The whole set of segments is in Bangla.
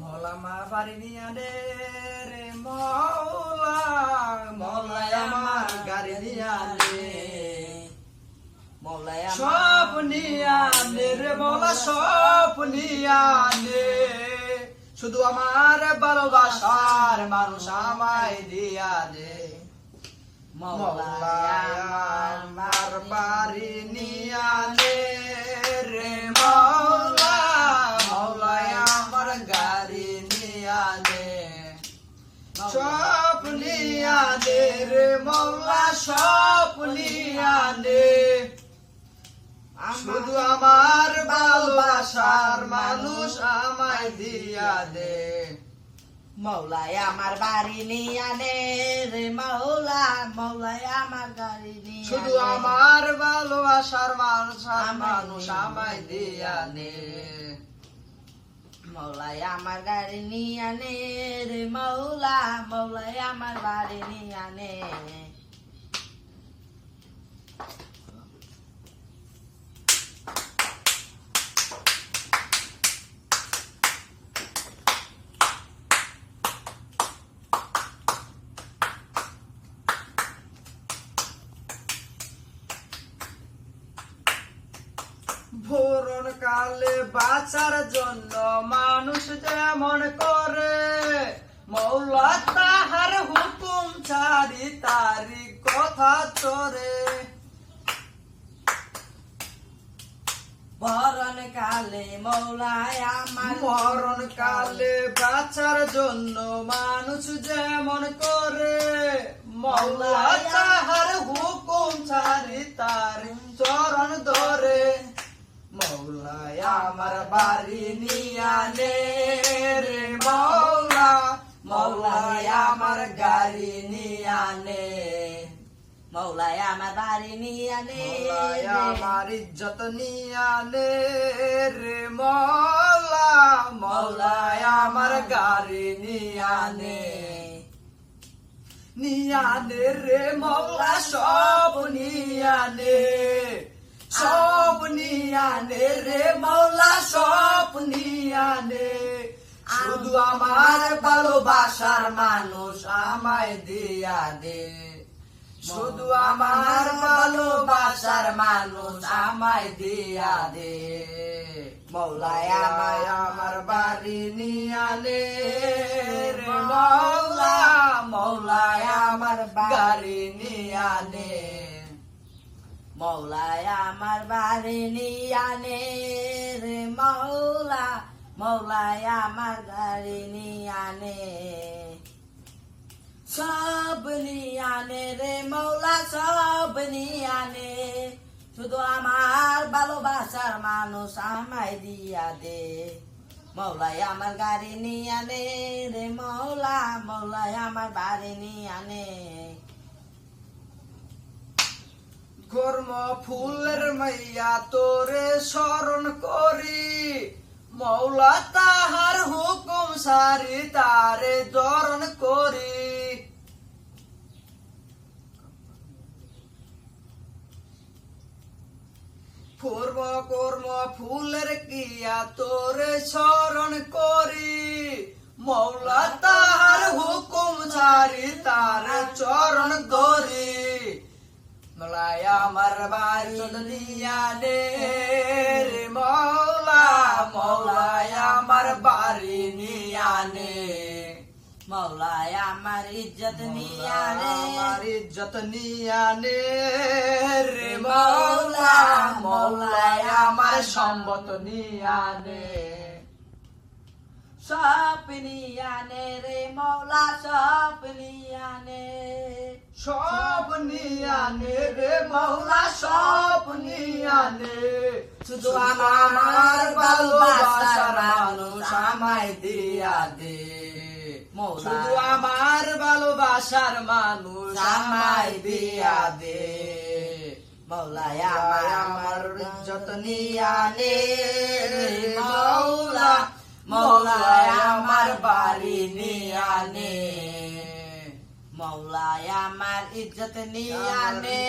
মৌলা মা বাড়ি নিয়া দে রে মৌলা, মৌলাই আমার গাড়ি নিয়া দে, মৌলাই সব নিয়া দে রে মৌলা, সব নিয়া দে, শুধু আমার ভালোবাসার মানুষ আমায় দিয়া দে। মৌলাই আমার বাড়ি নিয়া দে রে মৌলা, মৌলাই আমার গাড়ি নিয়া দে, সব নিয়া দে রে মৌলা, সব নিয়া দে, শুধু আমার ভালোবাসার মানুষ আমায় দিয়া দে। মৌলাই আমার বাড়ি নিয়া নে রে মৌলা, মৌলাই আমার গাড়ি নিয়া শুধু আমার ভালোবাসার মানুষ আমায় দিয়া দে। মৌলাই আমার গাড়ি নিয়া নে রে মৌলা, মৌলাই আমার বাড়ি নিয়া নে। ভোরন কালে বাঁচার জন্য মানুষ যেমন করে, মৌলা তাহার হুকুম ছাড়ি তারি কথা চরে। মরণ কালে মৌলাই আমার, মরণ কালে বাঁচার জন্য মানুষ যেমন করে, মৌলা তাহার হুকুম ছাড়ি তার চরণ ধরে। মৌলাই আমার বাড়ি নিয়া নে রে মৌলা, মৌলাই আমার গাড়ি নিয়া নে, মৌলাই আমার বাড়ি নিয়া নে, মৌলাই আমার ইজ্জত নিয়া নে রে মৌলা, মৌলাই আমার গাড়ি নিয়া নে, নিয়া নে রে মৌলা, সব নিয়া নে, সব নিয়া নে রে মৌলা, সব নিয়া নে, শুধু আমার ভালোবাসার মানুষ আমায় দিয়া দে, শুধু আমার ভালোবাসার মানুষ আমায় দিয়া দে। মৌলাই আমার বাড়ি নিয়া নে রে মৌলা, মৌলাই আমার গাড়ি নিয়া নে, মৌলাই আমার বাড়ি নিয়া নে রে মৌলা, মৌলাই আমার গাড়ি নিয়া নে, সব নিয়া নে রে মৌলা, সব নিয়া নে, শুধু আমার ভালোবাসার মানুষ আমায় দিয়া দে। মৌলাই আমার গাড়ি নিয়া নে রে মৌলা, মৌলাই আমার বাড়ি নিয়া নে। কর্ম ফুলের মাইয়া তোরে স্মরণ করি, মৌলা তাহার হুকুম সারি তারে জরণ করি। কর্ম ফুলের কিয়া তোরে স্মরণ করি, মৌলা তাহার হুকুম সারি তারে চরণ করি। মৌলাই আমার বাড়ি নিয়া নে রে মৌলা, মৌলাই আমার বাড়ি নিয়া নে, মৌলাই আমার ইজ্জত নিয়া নে, আমার ইজ্জত নিয়া নে রে মৌলা, মৌলাই আমার সম্পদ নিয়া নে, সব নিয়া নে রে মৌলা, সব নিয়া নে, সব নিয়া নে রে মৌলা, সব নিয়া নে, শুধু আমার ভালোবাসার মানুষ আমায় দিয়া দে। শুধু আমার ভালোবাসার মানুষ আমায় দিয়া দে। মৌলাই আমার ইজ্জত নিয়া নে রে মৌলা, মৌলাই আমার বাড়ি নিয়া নে, মৌলাই আমার ইজ্জত নিয়া নে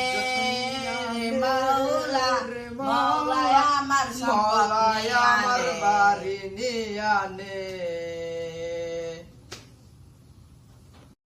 রে মৌলা, মৌলাই আমার সম্পদ মৌলাই নিয়া আমার নে। বাড়ি নিয়া নে।